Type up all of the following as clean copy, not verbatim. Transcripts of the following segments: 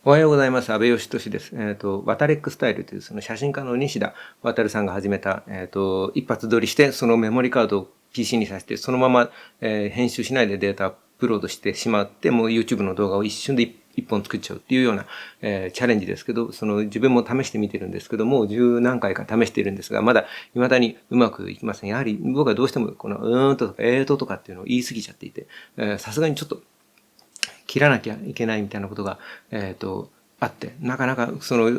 おはようございます。安倍義俊です。ワタレックスタイルというその写真家の西田渉さんが始めた、一発撮りして、そのメモリカードを PC にさせて、そのまま、編集しないでデータアップロードしてしまって、もう YouTube の動画を一瞬で一本作っちゃうっていうような、チャレンジですけど、その自分も試してみてるんですけども、十何回か試しているんですが、まだ未だにうまくいきません。やはり僕はどうしてもこのとかとかっていうのを言い過ぎちゃっていて、さすがにちょっと切らなきゃいけないみたいなことが、あって、なかなか、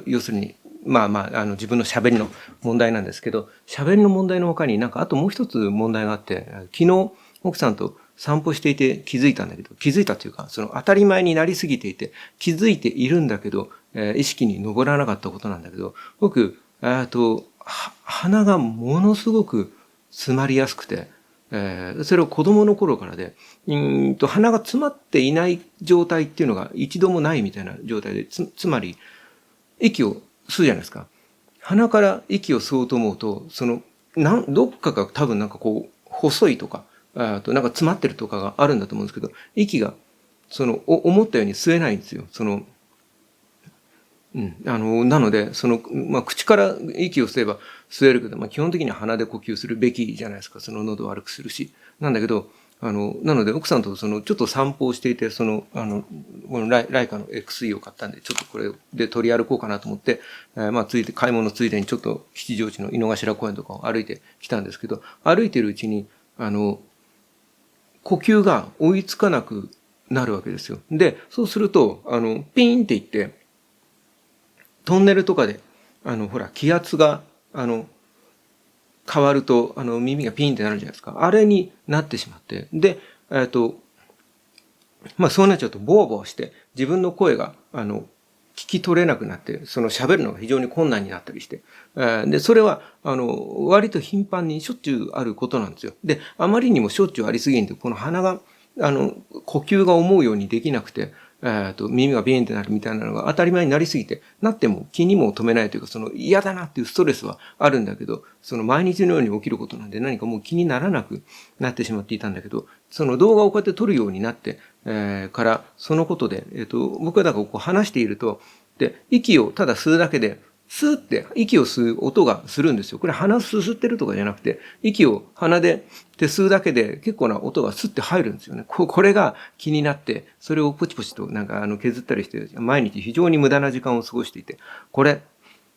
要するに、自分の喋りの問題なんですけど、喋りの問題の他になんか、あともう一つ問題があって、昨日、奥さんと散歩していて気づいたんだけど、気づいたというか、その当たり前になりすぎていて、気づいているんだけど、意識に上らなかったことなんだけど、僕、鼻がものすごく詰まりやすくて、それを子供の頃からで、鼻が詰まっていない状態っていうのが一度もないみたいな状態で、つまり、息を吸うじゃないですか。鼻から息を吸おうと思うと、どっかが多分なんかこう、細いとか、なんか詰まってるとかがあるんだと思うんですけど、息が、思ったように吸えないんですよ。なので、口から息を吸えば吸えるけど、基本的には鼻で呼吸するべきじゃないですか。喉を悪くするし。なんだけど、なので、奥さんとちょっと散歩をしていて、このライカの XE を買ったんで、ちょっとこれで取り歩こうかなと思って、買い物ついでにちょっと吉祥寺の井の頭公園とかを歩いてきたんですけど、歩いてるうちに、呼吸が追いつかなくなるわけですよ。で、そうすると、ピーンって言って、トンネルとかで、気圧が、変わると、耳がピーンってなるじゃないですか。あれになってしまって。で、そうなっちゃうと、ボワボワして、自分の声が、聞き取れなくなって、喋るのが非常に困難になったりして。で、それは、割と頻繁にしょっちゅうあることなんですよ。で、あまりにもしょっちゅうありすぎんで、この鼻が、呼吸が思うようにできなくて、耳がビーンってなるみたいなのが当たり前になりすぎて、なっても気にも留めないというか、嫌だなっていうストレスはあるんだけど、毎日のように起きることなんで何かもう気にならなくなってしまっていたんだけど、その動画をこうやって撮るようになって、から、そのことで、僕はだからこう話していると、で、息をただ吸うだけで、スーって息を吸う音がするんですよ。これ鼻すすってるとかじゃなくて、息を鼻で吸うだけで結構な音がスッて入るんですよね。これが気になって、それをポチポチとなんか削ったりして、毎日非常に無駄な時間を過ごしていて、これ、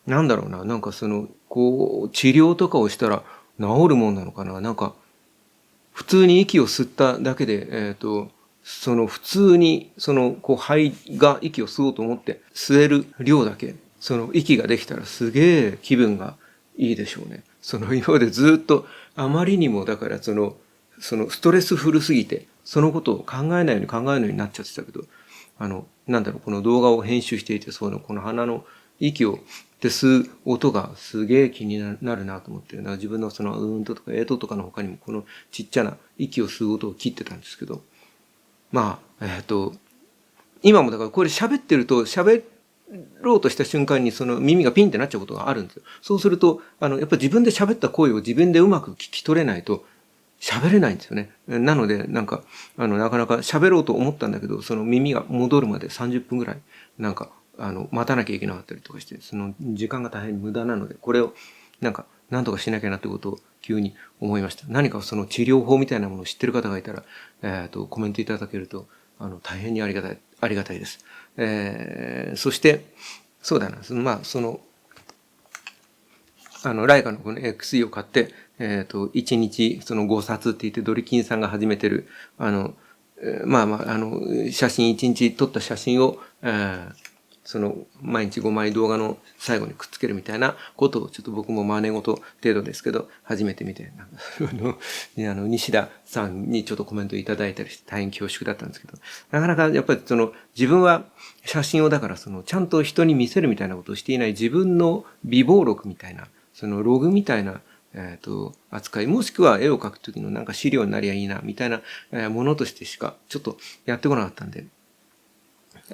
なんだろうな、なんか治療とかをしたら治るもんなのかな。なんか、普通に息を吸っただけで、普通に、肺が息を吸おうと思って吸える量だけ、息ができたらすげえ気分がいいでしょうね。今までずっと、あまりにも、だから、ストレスフルすぎて、そのことを考えないように考えないようになっちゃってたけど、この動画を編集していて、この鼻の息を吸う音がすげえ気になるなと思って、自分のうーんとかとかの他にも、このちっちゃな息を吸う音を切ってたんですけど、今もだからこれ喋ってると喋ろうとした瞬間に耳がピンってなっちゃうことがあるんですよ。そうすると、やっぱり自分で喋った声を自分でうまく聞き取れないと喋れないんですよね。なので、なかなか喋ろうと思ったんだけど、耳が戻るまで30分ぐらい、待たなきゃいけなかったりとかして、時間が大変無駄なので、これを、なんとかしなきゃなってことを急に思いました。何か治療法みたいなものを知ってる方がいたら、コメントいただけると、大変にありがたいです。そして、そうだな、ライカのこの XE を買って、1日5冊って言ってドリキンさんが始めてる、写真1日撮った写真を、毎日5枚動画の最後にくっつけるみたいなことをちょっと僕も真似事程度ですけど、始めてみて、西田さんにちょっとコメントいただいたりして大変恐縮だったんですけど、なかなかやっぱり自分は写真をだからちゃんと人に見せるみたいなことをしていない自分の備忘録みたいな、ログみたいな扱い、もしくは絵を描くときのなんか資料になりゃいいな、みたいなものとしてしかちょっとやってこなかったんで、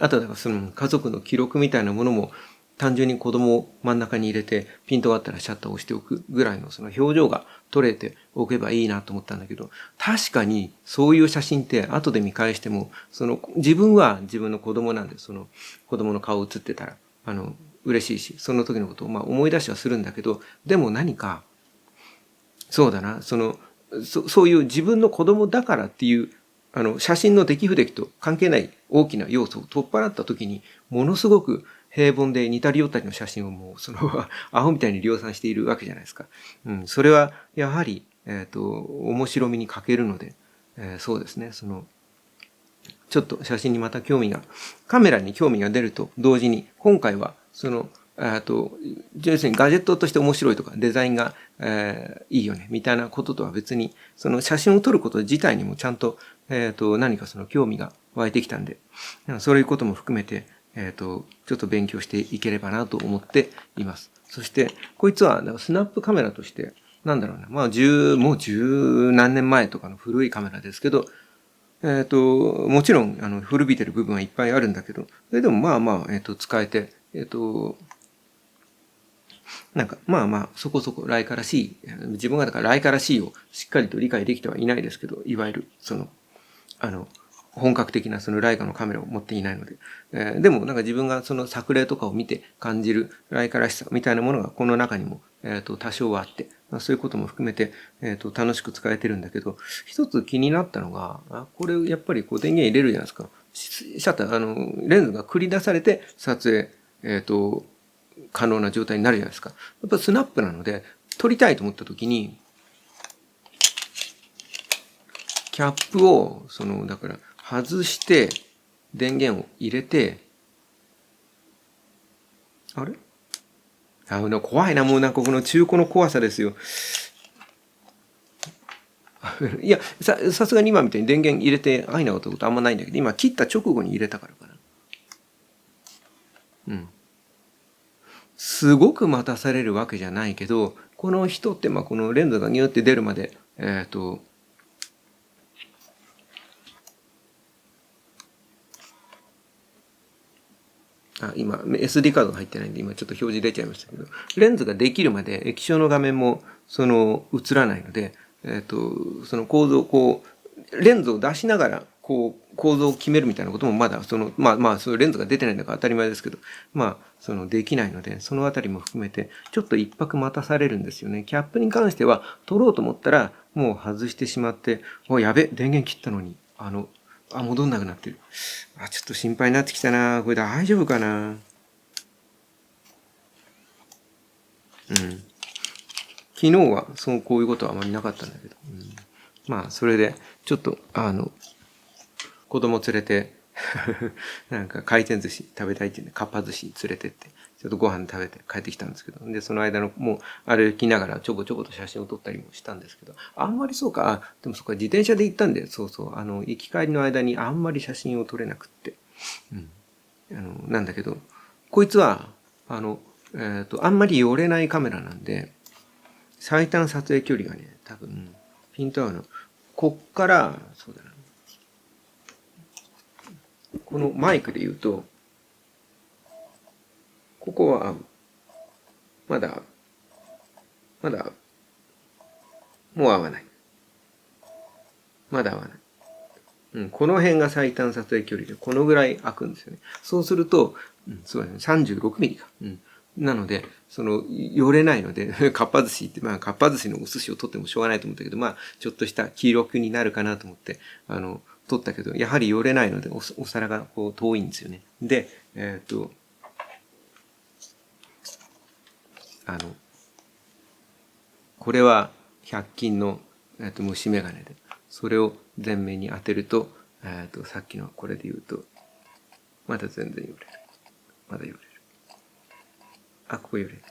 あとは家族の記録みたいなものも単純に子供を真ん中に入れて、ピントがあったらシャッターを押しておくぐらいのその表情が撮れておけばいいなと思ったんだけど、確かにそういう写真って後で見返しても、自分は自分の子供なんで、その子供の顔写ってたら、嬉しいし、その時のことを思い出しはするんだけど、でも何か、そうだな、そういう自分の子供だからっていう、写真の出来不出来と関係ない大きな要素を取っ払った時に、ものすごく平凡で似たり寄ったりの写真をもう、アホみたいに量産しているわけじゃないですか。それは、やはり、面白みに欠けるので、そうですね、ちょっと写真にまたカメラに興味が出ると同時に、今回は、要するにガジェットとして面白いとか、デザインが、いいよね、みたいなこととは別に、その写真を撮ること自体にもちゃんと、何かその興味が湧いてきたんで、そういうことも含めて、ちょっと勉強していければなと思っています。そして、こいつは、スナップカメラとして、なんだろうな、もう十何年前とかの古いカメラですけど、もちろん、古びてる部分はいっぱいあるんだけど、それでも使えて、そこそこライカらしい、自分がだからライカらしいをしっかりと理解できてはいないですけど、いわゆる、本格的なそのライカのカメラを持っていないので、でも自分がその作例とかを見て感じるライカらしさみたいなものがこの中にも、多少はあって、そういうことも含めて、楽しく使えてるんだけど、一つ気になったのが、これやっぱり電源入れるじゃないですか。シャッター、レンズが繰り出されて撮影、可能な状態になるじゃないですか。やっぱスナップなので、撮りたいと思った時に、キャップを、だから、外して、電源を入れて、あれ怖いな、もうこの中古の怖さですよ。いや、さすがに今みたいに電源入れて、なことあんまないんだけど、今切った直後に入れたからかな。すごく待たされるわけじゃないけど、この人って、このレンズがニューって出るまで、今、SD カードが入ってないんで、今ちょっと表示出ちゃいましたけど、レンズができるまで液晶の画面も、映らないので、その構造をレンズを出しながら、構造を決めるみたいなこともまだ、そのレンズが出てないんだから当たり前ですけど、できないので、そのあたりも含めて、ちょっと一泊待たされるんですよね。キャップに関しては、取ろうと思ったら、もう外してしまって、やべ、電源切ったのに、戻んなくなってる。ちょっと心配になってきたな。これ大丈夫かな。昨日は、こういうことはあまりなかったんだけど。それで、ちょっと、子供連れて回転寿司食べたいって言うんで、かっぱ寿司に連れてって、ちょっとご飯食べて帰ってきたんですけど、で、その間の、もう歩きながらちょこちょこと写真を撮ったりもしたんですけど、あんまりそうか、でもそっか、自転車で行ったんで、行き帰りの間にあんまり写真を撮れなくって、なんだけど、こいつは、あんまり寄れないカメラなんで、最短撮影距離がね、多分、ピント合うの、こっから、そうだな、このマイクで言うと、ここは合う。まだ合う。もう合わない。まだ合わない。この辺が最短撮影距離で、このぐらい開くんですよね。そうすると、そうですね、36ミリか。なので、寄れないので、かっぱ寿司って、かっぱ寿司のお寿司を取ってもしょうがないと思ったけど、ちょっとした記録になるかなと思って、取ったけど、やはり寄れないので、お皿が遠いんですよね。で、これは100均の、虫眼鏡で、それを前面に当てると、さっきのこれで言うと、まだ全然寄れる。まだ寄れる。ここ寄れる。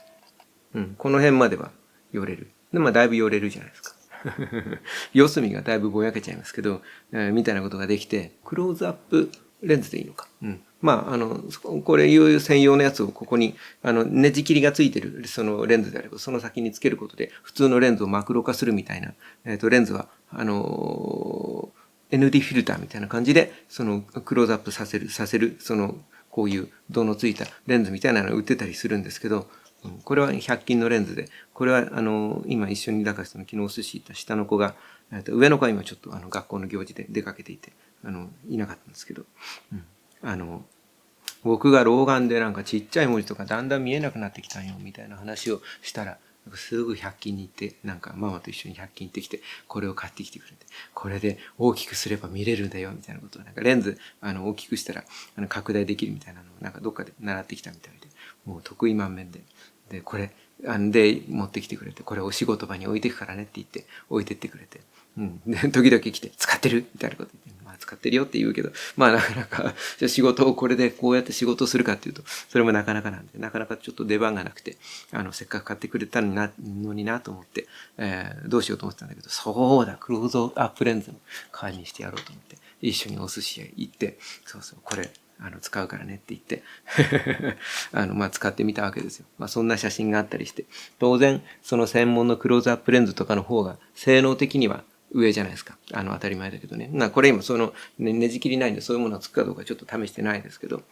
この辺までは寄れる。で、だいぶ寄れるじゃないですか。四隅がだいぶぼやけちゃいますけど、みたいなことができて、クローズアップレンズでいいのか。これいう専用のやつをここに、ネジ切りがついてる、そのレンズであれば、その先につけることで、普通のレンズをマクロ化するみたいな、レンズは、ND フィルターみたいな感じで、クローズアップさせる、こういう銅のついたレンズみたいなのを売ってたりするんですけど、これは100均のレンズで、これは今一緒にだから昨日お寿司行った下の子が、上の子は今ちょっと学校の行事で出かけていて、いなかったんですけど、僕が老眼でなんかちっちゃい文字とかだんだん見えなくなってきたんよみたいな話をしたら、すぐ100均に行って、なんかママと一緒に100均行ってきて、これを買ってきてくれて、これで大きくすれば見れるんだよみたいなことを、なんかレンズ大きくしたら拡大できるみたいなのをなんかどっかで習ってきたみたいで、もう得意満面で、で、これ、で、持ってきてくれて、これお仕事場に置いてくからねって言って、置いてってくれて、で、時々来て、使ってるみたいなこと言って、まあ使ってるよって言うけど、まあなかなか、じゃ仕事をこれでこうやって仕事をするかっていうと、それもなかなかなんで、なかなかちょっと出番がなくて、せっかく買ってくれたのになと思って、どうしようと思ってたんだけど、そうだ、クローズアップレンズの代わりにしてやろうと思って、一緒にお寿司屋行って、そうそう、これ、使うからねって言ってまあ、使ってみたわけですよ。まあ、そんな写真があったりして、当然、その専門のクローズアップレンズとかの方が、性能的には上じゃないですか。当たり前だけどね。これ今、ねじ切りないんで、そういうものがつくかどうかちょっと試してないですけど。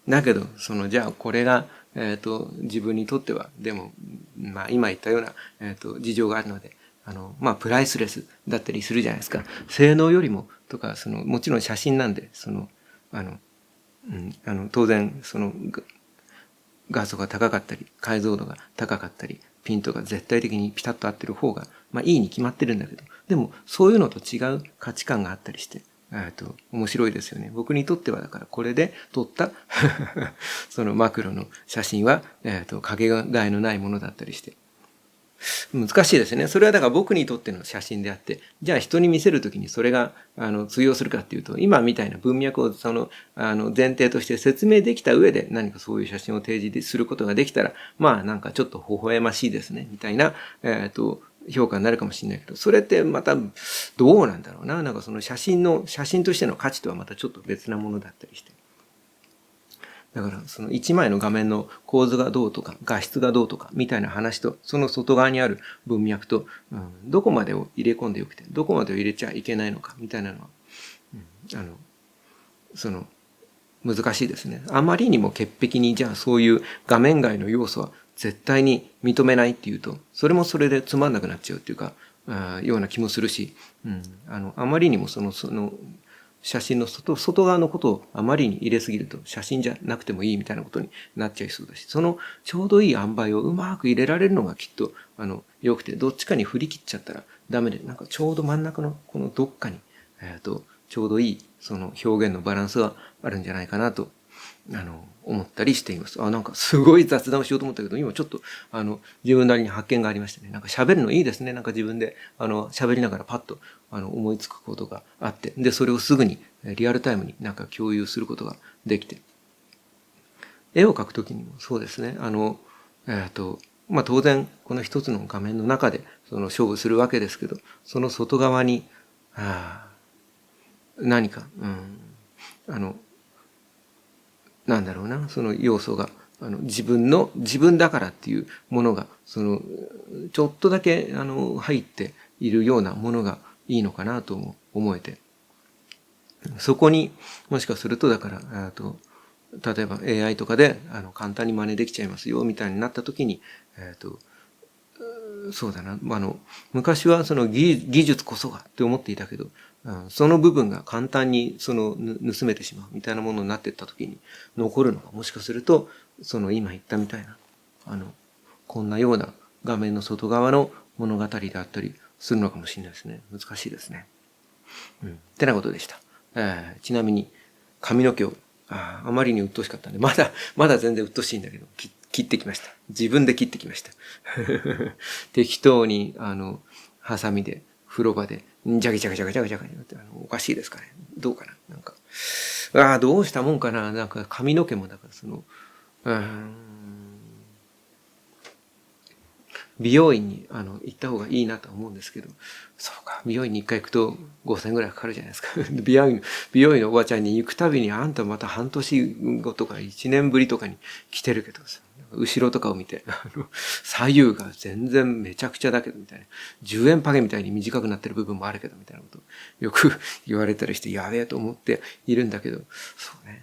だけど、じゃあ、これが、自分にとっては、でも、まあ、今言ったような、事情があるので、まあ、プライスレスだったりするじゃないですか。性能よりも、とか、もちろん写真なんで、当然、画素が高かったり、解像度が高かったり、ピントが絶対的にピタッと合ってる方が、まあいいに決まってるんだけど、でもそういうのと違う価値観があったりして、面白いですよね。僕にとってはだからこれで撮ったそのマクロの写真は、かけがえのないものだったりして、難しいですね。それはだから僕にとっての写真であって、じゃあ人に見せるときにそれが、通用するかっていうと、今みたいな文脈を前提として説明できた上で何かそういう写真を提示することができたら、まあなんかちょっと微笑ましいですね、みたいな、評価になるかもしれないけど、それってまたどうなんだろうな。なんかその写真としての価値とはまたちょっと別なものだったりして。だからその一枚の画面の構図がどうとか画質がどうとかみたいな話とその外側にある文脈と、どこまでを入れ込んでよくてどこまでを入れちゃいけないのかみたいなのは、難しいですね。あまりにも潔癖にじゃあそういう画面外の要素は絶対に認めないっていうとそれもそれでつまんなくなっちゃうっていうかような気もするし、あまりにもその写真の外側のことをあまりに入れすぎると写真じゃなくてもいいみたいなことになっちゃいそうだし、そのちょうどいい塩梅をうまく入れられるのがきっと良くて、どっちかに振り切っちゃったらダメで、なんかちょうど真ん中のこのどっかに、ちょうどいいその表現のバランスがあるんじゃないかなと思ったりしています。なんかすごい雑談をしようと思ったけど、今ちょっと自分なりに発見がありましたね。なんか喋るのいいですね。なんか自分で喋りながらパッと思いつくことがあって、で、それをすぐにリアルタイムになんか共有することができて。絵を描くときにもそうですね。まあ当然この一つの画面の中で勝負するわけですけど、その外側に、何か、なんだろうな、その要素が、自分だからっていうものが、ちょっとだけ、入っているようなものがいいのかなとも思えて。そこにもしかするとだから例えば AI とかで簡単に真似できちゃいますよみたいになった時にそうだな昔はその技術こそがって思っていたけどその部分が簡単に盗めてしまうみたいなものになっていった時に残るのがもしかすると今言ったみたいなこんなような画面の外側の物語であったりするのかもしれないですね。難しいですね。ってなことでした。ちなみに髪の毛をあまりに鬱陶しかったんでまだ全然鬱陶しいんだけど切ってきました。自分で切ってきました。適当にハサミで風呂場でジャギジャガジャガジャガジャガっておかしいですかね。どうかな。なんかどうしたもんかな。なんか髪の毛もだから美容院に行った方がいいなと思うんですけど、そうか、美容院に1回行くと5000円ぐらいかかるじゃないですか。美容院のおばちゃんに行くたびに、あんたまた半年後とか1年ぶりとかに来てるけどさ、後ろとかを見て、左右が全然めちゃくちゃだけどみたいな。10円パゲみたいに短くなってる部分もあるけどみたいなことをよく言われたりして、やべえと思っているんだけど、そうね、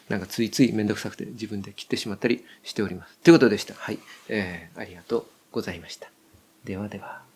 なんかついついめんどくさくて自分で切ってしまったりしております。ということでした。はい。ありがとうございました。ではでは。